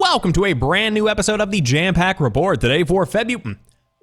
Welcome to a brand new episode of the Jampack Report today for February.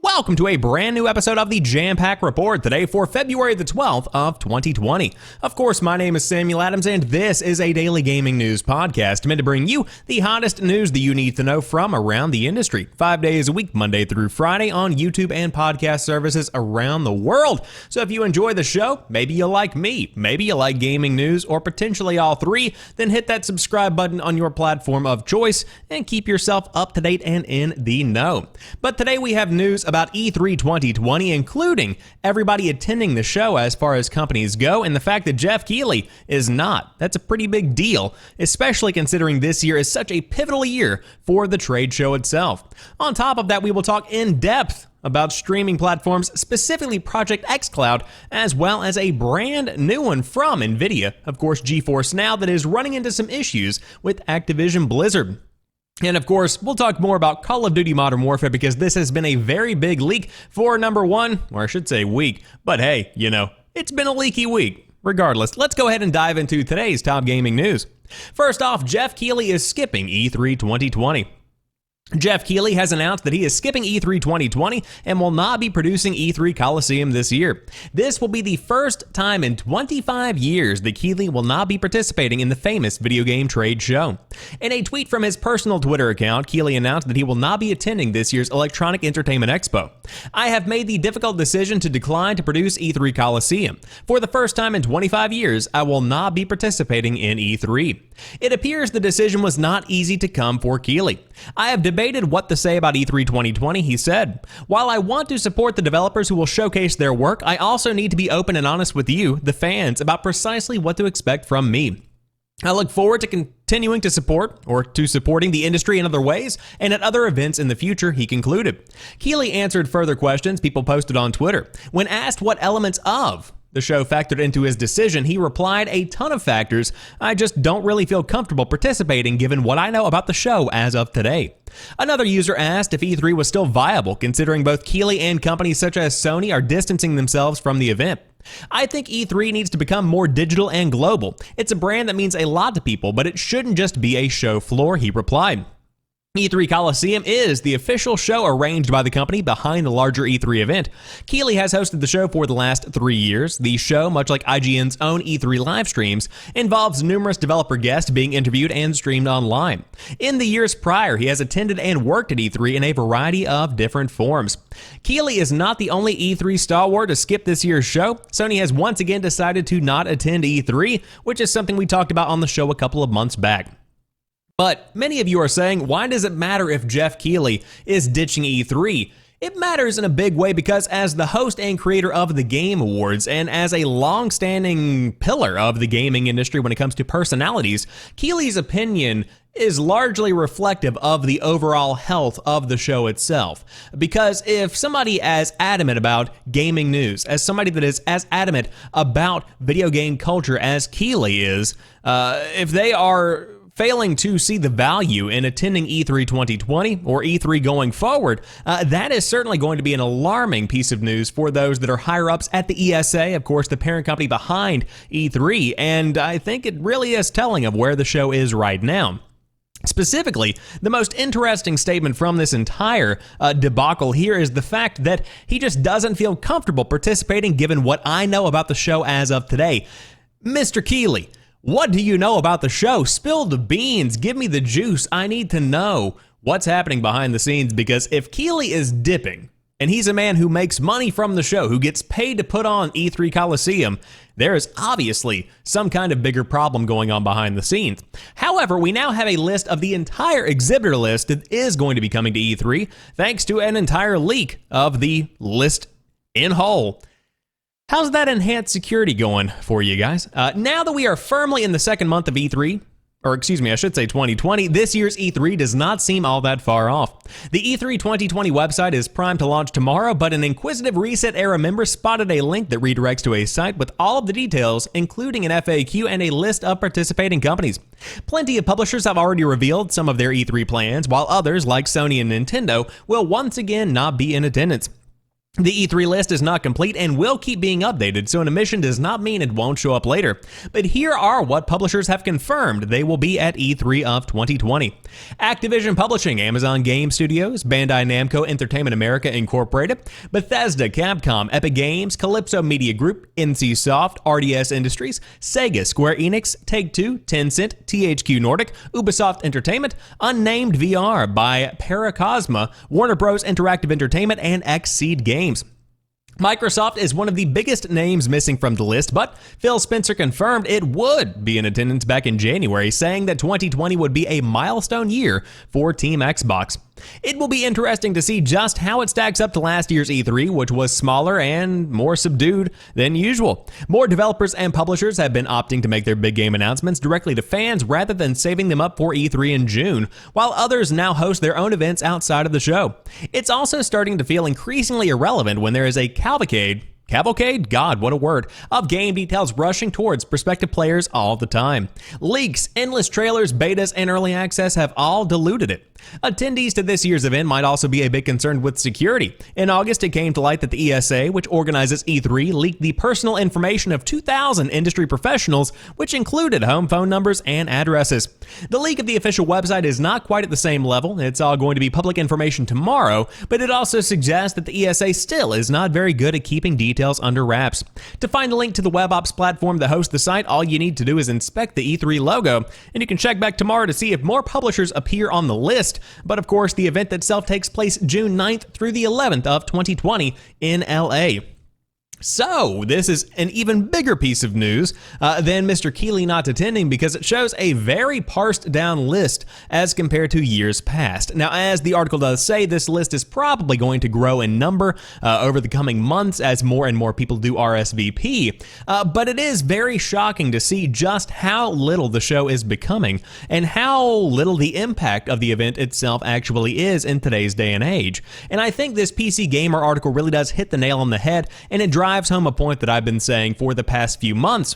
Welcome to a brand new episode of the Jampack Report today for February the 12th of 2020. Of course, my name is Samuel Adams, and this is a daily gaming news podcast meant to bring you the hottest news that you need to know from around the industry. 5 days a week, Monday through Friday on YouTube and podcast services around the world. So if you enjoy the show, maybe you like me, maybe you like gaming news, or potentially all three, then hit that subscribe button on your platform of choice and keep yourself up to date and in the know. But today we have news about E3 2020, including everybody attending the show as far as companies go, and the fact that Geoff Keighley is not. That's a pretty big deal, especially considering this year is such a pivotal year for the trade show itself. On top of that, we will talk in depth about streaming platforms, specifically Project xCloud, as well as a brand new one from Nvidia, of course GeForce Now, that is running into some issues with Activision Blizzard. And of course, we'll talk more about Call of Duty Modern Warfare because this has been a very big leak for number one, or I should say week, but hey, you know, it's been a leaky week. Regardless, let's go ahead and dive into today's top gaming news. First off, Geoff Keighley is skipping E3 2020. Geoff Keighley has announced that he is skipping E3 2020 and will not be producing E3 Coliseum this year. This will be the first time in 25 years that Keighley will not be participating in the famous video game trade show. In a tweet from his personal Twitter account, Keighley announced that he will not be attending this year's Electronic Entertainment Expo. I have made the difficult decision to decline to produce E3 Coliseum. For the first time in 25 years, I will not be participating in E3. It appears the decision was not easy to come for Keighley. I have debated what to say about E3 2020, he said. While I want to support the developers who will showcase their work, I also need to be open and honest with you, the fans, about precisely what to expect from me. I look forward to continuing to support, or to supporting the industry in other ways and at other events in the future, he concluded. Keighley answered further questions people posted on Twitter. When asked what elements of the show factored into his decision, he replied, "A ton of factors. I just don't really feel comfortable participating given what I know about the show as of today." Another user asked if E3 was still viable, considering both Keighley and companies such as Sony are distancing themselves from the event. I think E3 needs to become more digital and global. It's a brand that means a lot to people, but it shouldn't just be a show floor, he replied. E3 Coliseum is the official show arranged by the company behind the larger E3 event. Keighley has hosted the show for the last 3 years. The show, much like IGN's own E3 live streams, involves numerous developer guests being interviewed and streamed online. In the years prior, he has attended and worked at E3 in a variety of different forms. Keighley is not the only E3 stalwart to skip this year's show. Sony has once again decided to not attend E3, which is something we talked about on the show a couple of months back. But many of you are saying, why does it matter if Geoff Keighley is ditching E3? It matters in a big way because as the host and creator of the Game Awards and as a long-standing pillar of the gaming industry when it comes to personalities, Keighley's opinion is largely reflective of the overall health of the show itself. Because if somebody as adamant about gaming news, as somebody that is as adamant about video game culture as Keighley is, if they are failing to see the value in attending E3 2020 or E3 going forward, that is certainly going to be an alarming piece of news for those that are higher ups at the ESA, of course, the parent company behind E3, and I think it really is telling of where the show is right now. Specifically, the most interesting statement from this entire debacle here is the fact that he just doesn't feel comfortable participating given what I know about the show as of today. Mr. Keighley, what do you know about the show? Spill the beans. Give me the juice. I need to know what's happening behind the scenes, because if Keighley is dipping, and he's a man who makes money from the show, who gets paid to put on E3 Coliseum, there is obviously some kind of bigger problem going on behind the scenes. However, we now have a list of the entire exhibitor list that is going to be coming to E3, thanks to an entire leak of the list in whole. How's that enhanced security going for you guys? Now that we are firmly in the second month of E3, or excuse me, I should say 2020, this year's E3 does not seem all that far off. The E3 2020 website is primed to launch tomorrow, but an inquisitive Reset Era member spotted a link that redirects to a site with all of the details, including an FAQ and a list of participating companies. Plenty of publishers have already revealed some of their E3 plans, while others, like Sony and Nintendo, will once again not be in attendance. The E3 list is not complete and will keep being updated, so an omission does not mean it won't show up later. But here are what publishers have confirmed they will be at E3 of 2020. Activision Publishing, Amazon Game Studios, Bandai Namco Entertainment America Incorporated, Bethesda, Capcom, Epic Games, Calypso Media Group, NCSoft, RDS Industries, Sega, Square Enix, Take-Two, Tencent, THQ Nordic, Ubisoft Entertainment, Unnamed VR by Paracosma, Warner Bros. Interactive Entertainment, and Xseed Games. Microsoft is one of the biggest names missing from the list, but Phil Spencer confirmed it would be in attendance back in January, saying that 2020 would be a milestone year for Team Xbox. It will be interesting to see just how it stacks up to last year's E3, which was smaller and more subdued than usual. More developers and publishers have been opting to make their big game announcements directly to fans rather than saving them up for E3 in June, while others now host their own events outside of the show. It's also starting to feel increasingly irrelevant when there is a cavalcade, God, what a word, of game details rushing towards prospective players all the time. Leaks, endless trailers, betas, and early access have all diluted it. Attendees to this year's event might also be a bit concerned with security. In August, it came to light that the ESA, which organizes E3, leaked the personal information of 2,000 industry professionals, which included home phone numbers and addresses. The leak of the official website is not quite at the same level. It's all going to be public information tomorrow, but it also suggests that the ESA still is not very good at keeping details under wraps. To find a link to the WebOps platform that hosts the site, all you need to do is inspect the E3 logo, and you can check back tomorrow to see if more publishers appear on the list. But of course, the event itself takes place June 9th through the 11th of 2020 in LA. So, this is an even bigger piece of news than Mr. Keighley not attending, because it shows a very parsed down list as compared to years past. Now, as the article does say, this list is probably going to grow in number over the coming months as more and more people do RSVP, but it is very shocking to see just how little the show is becoming and how little the impact of the event itself actually is in today's day and age. And I think this PC Gamer article really does hit the nail on the head, and it drives home a point that I've been saying for the past few months.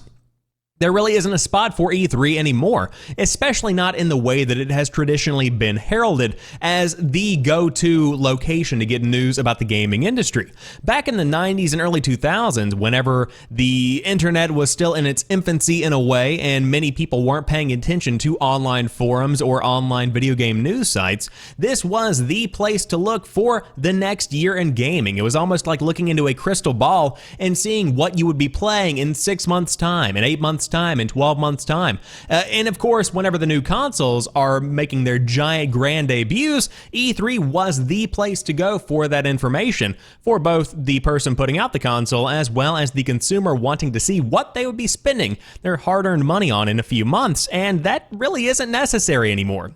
There really isn't a spot for E3 anymore, especially not in the way that it has traditionally been heralded as the go-to location to get news about the gaming industry. Back in the 90s and early 2000s, whenever the internet was still in its infancy in a way and many people weren't paying attention to online forums or online video game news sites, this was the place to look for the next year in gaming. It was almost like looking into a crystal ball and seeing what you would be playing in 6 months' time, in 8 months' time, in 12 months' time. And of course, whenever the new consoles are making their giant grand debuts, E3 was the place to go for that information, for both the person putting out the console as well as the consumer wanting to see what they would be spending their hard-earned money on in a few months, and that really isn't necessary anymore.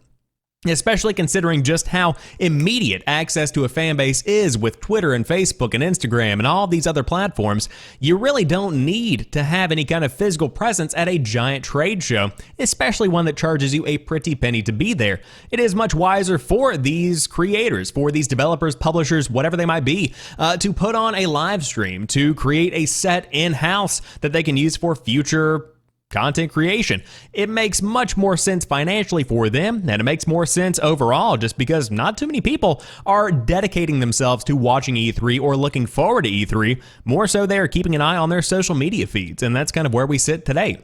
Especially considering just how immediate access to a fan base is with Twitter and Facebook and Instagram and all these other platforms, you really don't need to have any kind of physical presence at a giant trade show, especially one that charges you a pretty penny to be there. It is much wiser for these creators, for these developers, publishers, whatever they might be, to put on a live stream, to create a set in-house that they can use for future content creation. It makes much more sense financially for them, and it makes more sense overall just because not too many people are dedicating themselves to watching E3 or looking forward to E3. More so, they are keeping an eye on their social media feeds, and that's kind of where we sit today.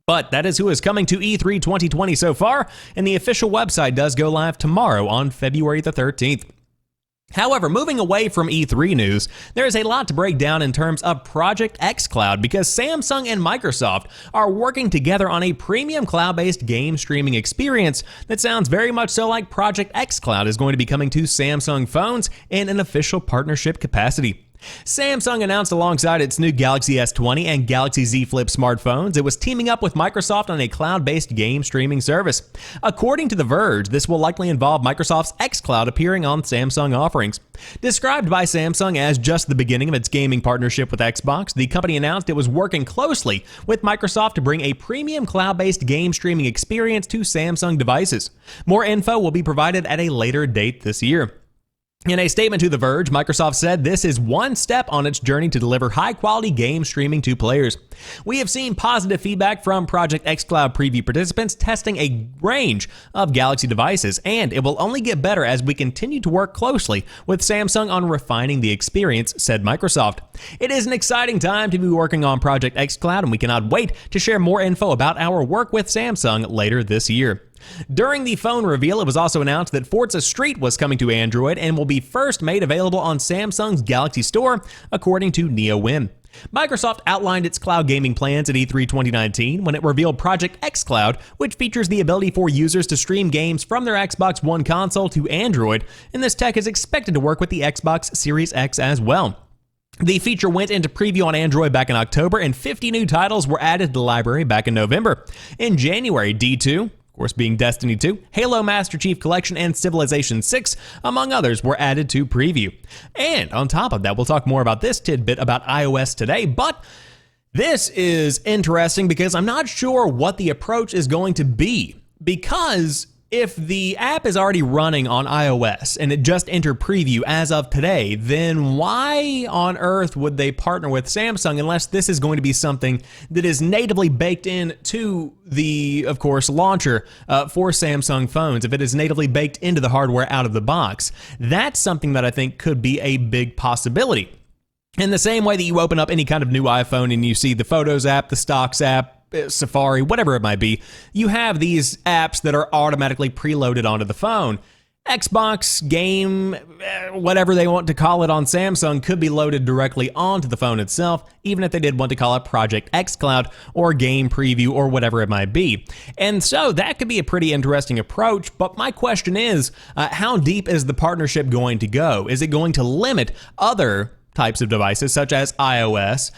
But that is who is coming to E3 2020 so far, and the official website does go live tomorrow on February the 13th. However, moving away from E3 news, there is a lot to break down in terms of Project xCloud, because Samsung and Microsoft are working together on a premium cloud-based game streaming experience that sounds very much so like Project xCloud is going to be coming to Samsung phones in an official partnership capacity. Samsung announced alongside its new Galaxy S20 and Galaxy Z Flip smartphones, it was teaming up with Microsoft on a cloud-based game streaming service. According to The Verge, this will likely involve Microsoft's xCloud appearing on Samsung offerings. Described by Samsung as just the beginning of its gaming partnership with Xbox, the company announced it was working closely with Microsoft to bring a premium cloud-based game streaming experience to Samsung devices. More info will be provided at a later date this year. In a statement to The Verge, Microsoft said this is one step on its journey to deliver high-quality game streaming to players. We have seen positive feedback from Project xCloud preview participants testing a range of Galaxy devices, and it will only get better as we continue to work closely with Samsung on refining the experience, said Microsoft. It is an exciting time to be working on Project xCloud, and we cannot wait to share more info about our work with Samsung later this year. During the phone reveal, it was also announced that Forza Street was coming to Android and will be first made available on Samsung's Galaxy Store, according to NeoWin. Microsoft outlined its cloud gaming plans at E3 2019 when it revealed Project xCloud, which features the ability for users to stream games from their Xbox One console to Android, and this tech is expected to work with the Xbox Series X as well. The feature went into preview on Android back in October, and 50 new titles were added to the library back in November. In January, D2, of course being Destiny 2, Halo Master Chief Collection, and Civilization 6, among others, were added to preview. And on top of that, we'll talk more about this tidbit about iOS today, but this is interesting because I'm not sure what the approach is going to be. Because if the app is already running on iOS and it just entered preview as of today, then why on earth would they partner with Samsung unless this is going to be something that is natively baked into the, of course, launcher for Samsung phones? If it is natively baked into the hardware out of the box, that's something that I think could be a big possibility. In the same way that you open up any kind of new iPhone and you see the Photos app, the Stocks app, Safari, whatever it might be, you have these apps that are automatically preloaded onto the phone. Xbox game, whatever they want to call it on Samsung, could be loaded directly onto the phone itself, even if they did want to call it Project xCloud or Game Preview or whatever it might be. And so that could be a pretty interesting approach, but my question is, how deep is the partnership going to go? Is it going to limit other types of devices such as iOS,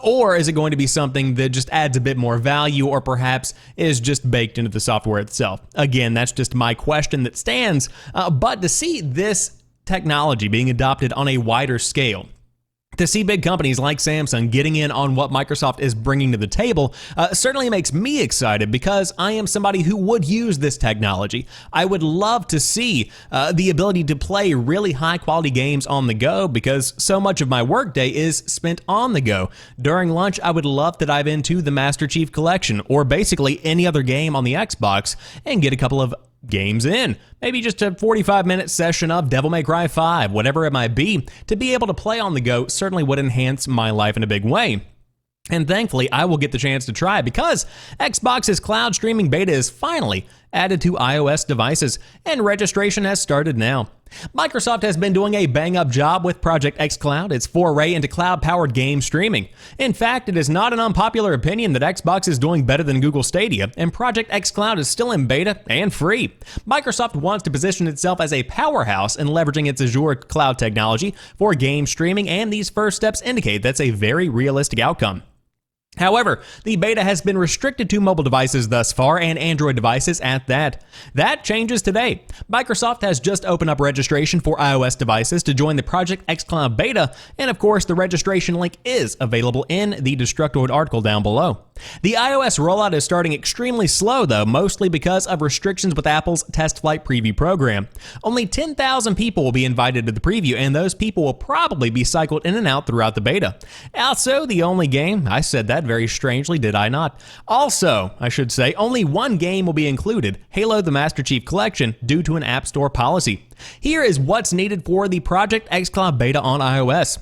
or is it going to be something that just adds a bit more value or perhaps is just baked into the software itself? Again, that's just my question that stands, but to see this technology being adopted on a wider scale, to see big companies like Samsung getting in on what Microsoft is bringing to the table certainly makes me excited because I am somebody who would use this technology. I would love to see the ability to play really high quality games on the go because so much of my workday is spent on the go. During lunch, I would love to dive into the Master Chief Collection or basically any other game on the Xbox and get a couple of games in. Maybe just a 45-minute session of Devil May Cry 5, whatever it might be. To be able to play on the go certainly would enhance my life in a big way. And thankfully, I will get the chance to try because Xbox's cloud streaming beta is finally added to iOS devices, and registration has started now. Microsoft has been doing a bang-up job with Project xCloud, its foray into cloud-powered game streaming. In fact, it is not an unpopular opinion that Xbox is doing better than Google Stadia, and Project xCloud is still in beta and free. Microsoft wants to position itself as a powerhouse in leveraging its Azure cloud technology for game streaming, and these first steps indicate that's a very realistic outcome. However, the beta has been restricted to mobile devices thus far and Android devices at that. That changes today. Microsoft has just opened up registration for iOS devices to join the Project xCloud beta, and of course the registration link is available in the Destructoid article down below. The iOS rollout is starting extremely slow though, mostly because of restrictions with Apple's test flight preview program. Only 10,000 people will be invited to the preview, and those people will probably be cycled in and out throughout the beta. Also, the only game, I said that very strangely, did I not? Also, I should say, only one game will be included, Halo the Master Chief Collection, due to an App Store policy. Here is what's needed for the Project xCloud beta on iOS.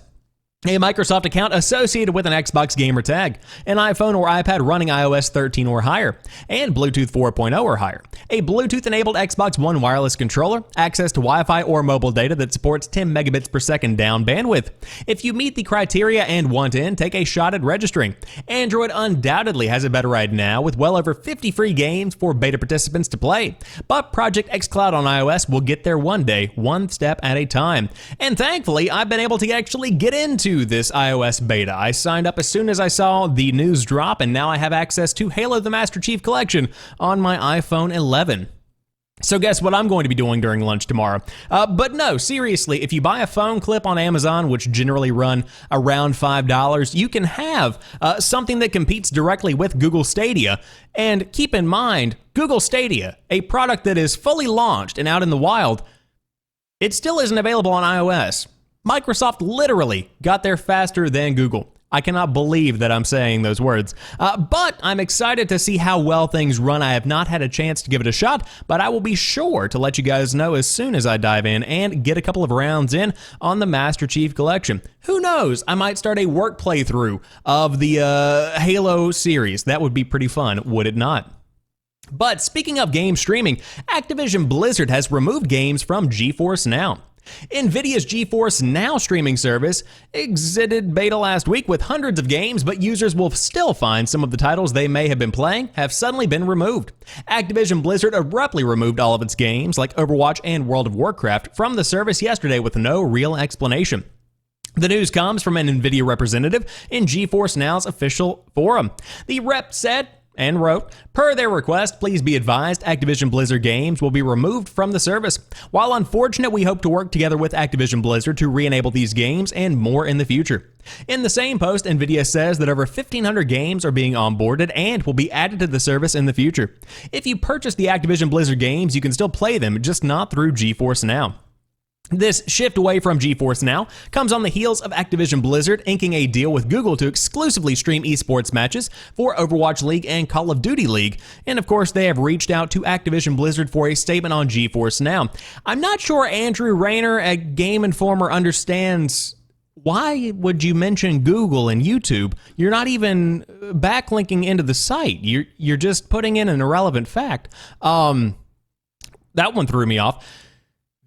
A Microsoft account associated with an Xbox gamer tag, an iPhone or iPad running iOS 13 or higher, and Bluetooth 4.0 or higher, a Bluetooth-enabled Xbox One wireless controller, access to Wi-Fi or mobile data that supports 10 megabits per second down bandwidth. If you meet the criteria and want in, take a shot at registering. Android undoubtedly has it better right now with well over 50 free games for beta participants to play, but Project xCloud on iOS will get there one day, one step at a time. And thankfully, I've been able to actually get into this iOS beta. I signed up as soon as I saw the news drop, and now I have access to Halo the Master Chief Collection on my iPhone 11. So guess what I'm going to be doing during lunch tomorrow? But no, seriously, if you buy a phone clip on Amazon, which generally run around $5, you can have something that competes directly with Google Stadia. And keep in mind, Google Stadia, a product that is fully launched and out in the wild, It still isn't available on iOS. Microsoft literally got there faster than Google. I cannot believe that I'm saying those words. But I'm excited to see how well things run. I have not had a chance to give it a shot, but I will be sure to let you guys know as soon as I dive in and get a couple of rounds in on the Master Chief Collection. Who knows? I might start a work playthrough of the Halo series. That would be pretty fun, would it not? But speaking of game streaming, Activision Blizzard has removed games from GeForce Now. NVIDIA's GeForce Now streaming service exited beta last week with hundreds of games, but users will still find some of the titles they may have been playing have suddenly been removed. Activision Blizzard abruptly removed all of its games, like Overwatch and World of Warcraft, from the service yesterday with no real explanation. The news comes from an NVIDIA representative in GeForce Now's official forum. The rep said, and wrote, per their request, please be advised Activision Blizzard games will be removed from the service. While unfortunate, we hope to work together with Activision Blizzard to re-enable these games and more in the future. In the same post, NVIDIA says that over 1,500 games are being onboarded and will be added to the service in the future. If you purchase the Activision Blizzard games, you can still play them, just not through GeForce Now. This shift away from GeForce Now comes on the heels of Activision Blizzard inking a deal with Google to exclusively stream esports matches for Overwatch League and Call of Duty League. And of course, they have reached out to Activision Blizzard for a statement on GeForce Now. I'm not sure Andrew Rayner at Game Informer understands why would you mention Google and YouTube? You're not even backlinking into the site. You're just putting in an irrelevant fact. That one threw me off.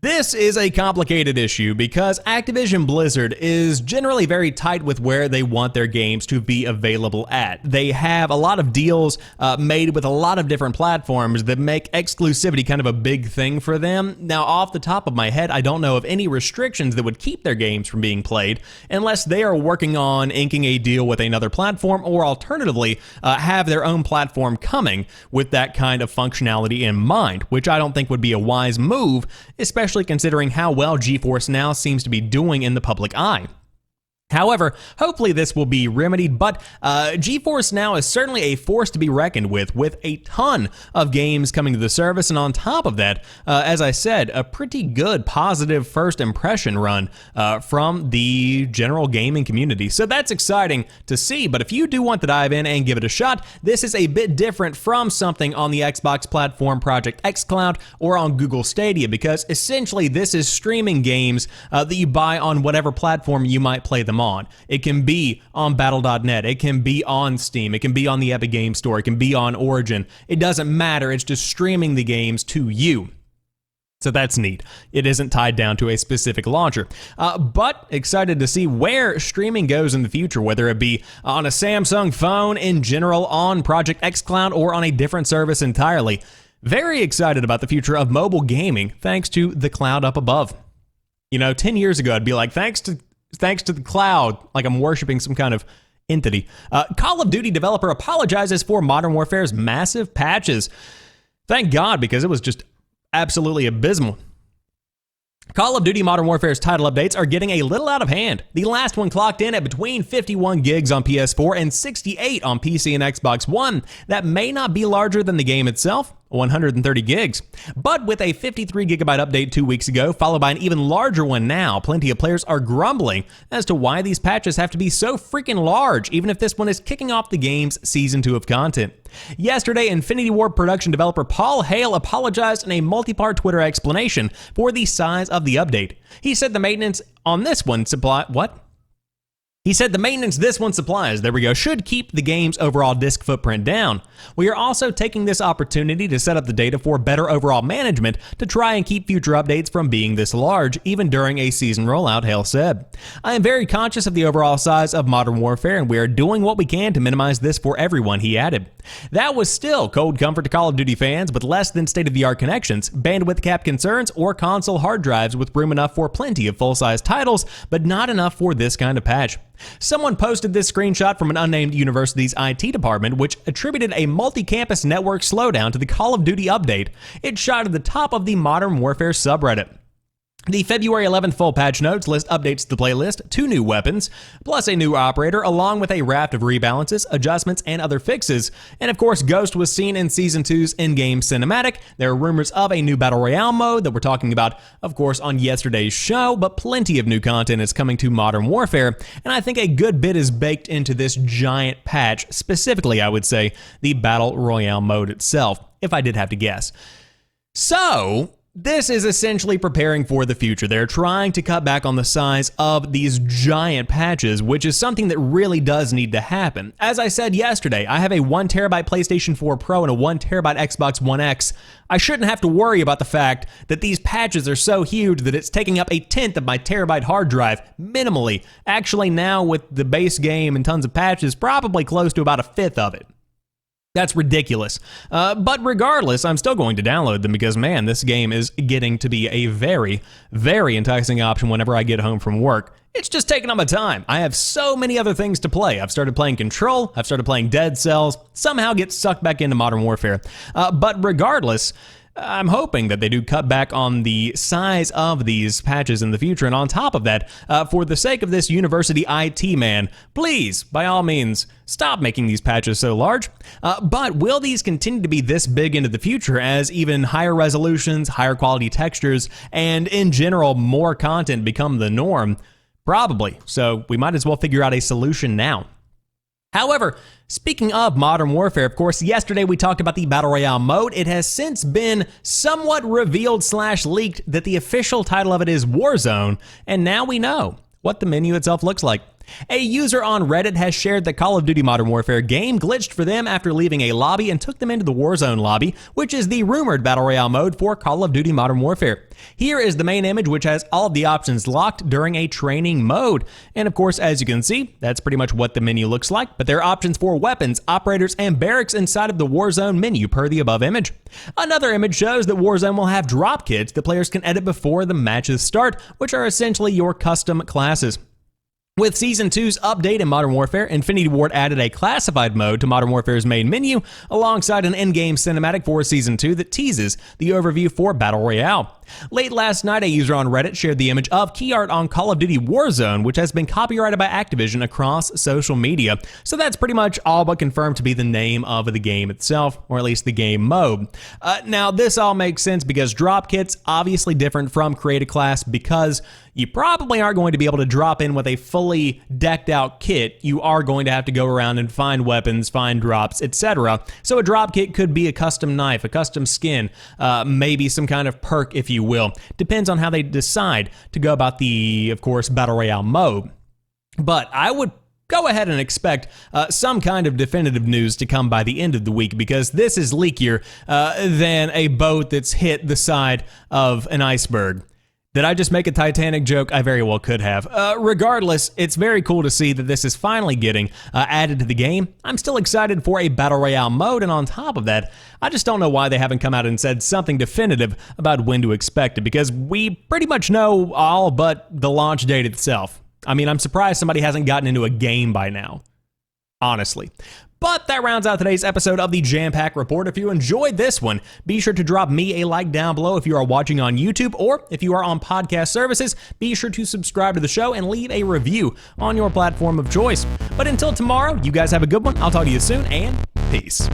This is a complicated issue because Activision Blizzard is generally very tight with where they want their games to be available at. They have a lot of deals made with a lot of different platforms that make exclusivity kind of a big thing for them. Now, off the top of my head, I don't know of any restrictions that would keep their games from being played unless they are working on inking a deal with another platform or alternatively have their own platform coming with that kind of functionality in mind, which I don't think would be a wise move, especially considering how well GeForce Now seems to be doing in the public eye. However, hopefully this will be remedied, but GeForce Now is certainly a force to be reckoned with a ton of games coming to the service, and on top of that, as I said, a pretty good positive first impression run from the general gaming community. So that's exciting to see, but if you do want to dive in and give it a shot, this is a bit different from something on the Xbox platform Project xCloud or on Google Stadia, because essentially this is streaming games that you buy on whatever platform you might play them on. It can be on Battle.net, it can be on Steam, it can be on the Epic Games Store, it can be on Origin. It doesn't matter, it's just streaming the games to you. So that's neat. It isn't tied down to a specific launcher. But excited to see where streaming goes in the future, whether it be on a Samsung phone, in general, on Project xCloud, or on a different service entirely. Very excited about the future of mobile gaming, thanks to the cloud up above. You know, 10 years ago, I'd be like, thanks to the cloud, like I'm worshiping some kind of entity. Call of Duty developer apologizes for Modern Warfare's massive patches. Thank God, because it was just absolutely abysmal. Call of Duty Modern Warfare's title updates are getting a little out of hand. The last one clocked in at between 51 gigs on PS4 and 68 on PC and Xbox One. That may not be larger than the game itself, 130 gigs. But with a 53 gigabyte update 2 weeks ago, followed by an even larger one now, plenty of players are grumbling as to why these patches have to be so freaking large, even if this one is kicking off the game's Season 2 of content. Yesterday, Infinity Ward production developer Paul Hale apologized in a multi-part Twitter explanation for the size of the update. He said the maintenance on this one He said the maintenance this one supplies, should keep the game's overall disk footprint down. We are also taking this opportunity to set up the data for better overall management to try and keep future updates from being this large, even during a season rollout, Hale said. I am very conscious of the overall size of Modern Warfare, and we are doing what we can to minimize this for everyone, he added. That was still cold comfort to Call of Duty fans with less than state-of-the-art connections, bandwidth cap concerns, or console hard drives with room enough for plenty of full-size titles, but not enough for this kind of patch. Someone posted this screenshot from an unnamed university's IT department, which attributed a multi-campus network slowdown to the Call of Duty update. It shot at the top of the Modern Warfare subreddit. The February 11th full patch notes list updates to the playlist, 2 new weapons, plus a new operator, along with a raft of rebalances, adjustments, and other fixes. And of course, Ghost was seen in Season 2's in-game cinematic. There are rumors of a new Battle Royale mode that we're talking about, of course, on yesterday's show, but plenty of new content is coming to Modern Warfare, and I think a good bit is baked into this giant patch, specifically, I would say, the Battle Royale mode itself, if I did have to guess. So, this is essentially preparing for the future. They're trying to cut back on the size of these giant patches, which is something that really does need to happen. As I said yesterday, I have a 1TB PlayStation 4 Pro and a 1TB Xbox One X. I shouldn't have to worry about the fact that these patches are so huge that it's taking up a tenth of my terabyte hard drive, minimally. Actually, now with the base game and tons of patches, probably close to about a fifth of it. That's ridiculous. But regardless, I'm still going to download them because, man, this game is getting to be a very, very enticing option whenever I get home from work. It's just taking up my time. I have so many other things to play. I've started playing Control, I've started playing Dead Cells, somehow get sucked back into Modern Warfare. But regardless, I'm hoping that they do cut back on the size of these patches in the future, and on top of that, for the sake of this university IT man, please, by all means, stop making these patches so large. But will these continue to be this big into the future as even higher resolutions, higher quality textures, and in general more content become the norm? Probably, so we might as well figure out a solution now. However, speaking of Modern Warfare, of course, yesterday we talked about the Battle Royale mode. It has since been somewhat revealed / leaked that the official title of it is Warzone, and now we know what the menu itself looks like. A user on Reddit has shared that Call of Duty Modern Warfare game glitched for them after leaving a lobby and took them into the Warzone lobby, which is the rumored Battle Royale mode for Call of Duty Modern Warfare. Here is the main image, which has all of the options locked during a training mode. And of course, as you can see, that's pretty much what the menu looks like, but there are options for weapons, operators, and barracks inside of the Warzone menu per the above image. Another image shows that Warzone will have drop kits that players can edit before the matches start, which are essentially your custom classes. With Season 2's update in Modern Warfare, Infinity Ward added a classified mode to Modern Warfare's main menu, alongside an in-game cinematic for Season 2 that teases the overview for Battle Royale. Late last night, a user on Reddit shared the image of key art on Call of Duty Warzone, which has been copyrighted by Activision across social media. So that's pretty much all but confirmed to be the name of the game itself, or at least the game mode. Now, this all makes sense because drop kits obviously different from create a class because you probably aren't going to be able to drop in with a fully decked out kit. You are going to have to go around and find weapons, find drops, etc. So a drop kit could be a custom knife, a custom skin, maybe some kind of perk, if you will. Depends on how they decide to go about the, of course, Battle Royale mode. But I would go ahead and expect some kind of definitive news to come by the end of the week, because this is leakier than a boat that's hit the side of an iceberg. Did I just make a Titanic joke? I very well could have. Regardless, it's very cool to see that this is finally getting added to the game. I'm still excited for a Battle Royale mode, and on top of that, I just don't know why they haven't come out and said something definitive about when to expect it, because we pretty much know all but the launch date itself. I mean, I'm surprised somebody hasn't gotten into a game by now, honestly. But that rounds out today's episode of the Jampack Report. If you enjoyed this one, be sure to drop me a like down below if you are watching on YouTube, or if you are on podcast services, be sure to subscribe to the show and leave a review on your platform of choice. But until tomorrow, you guys have a good one. I'll talk to you soon, and peace.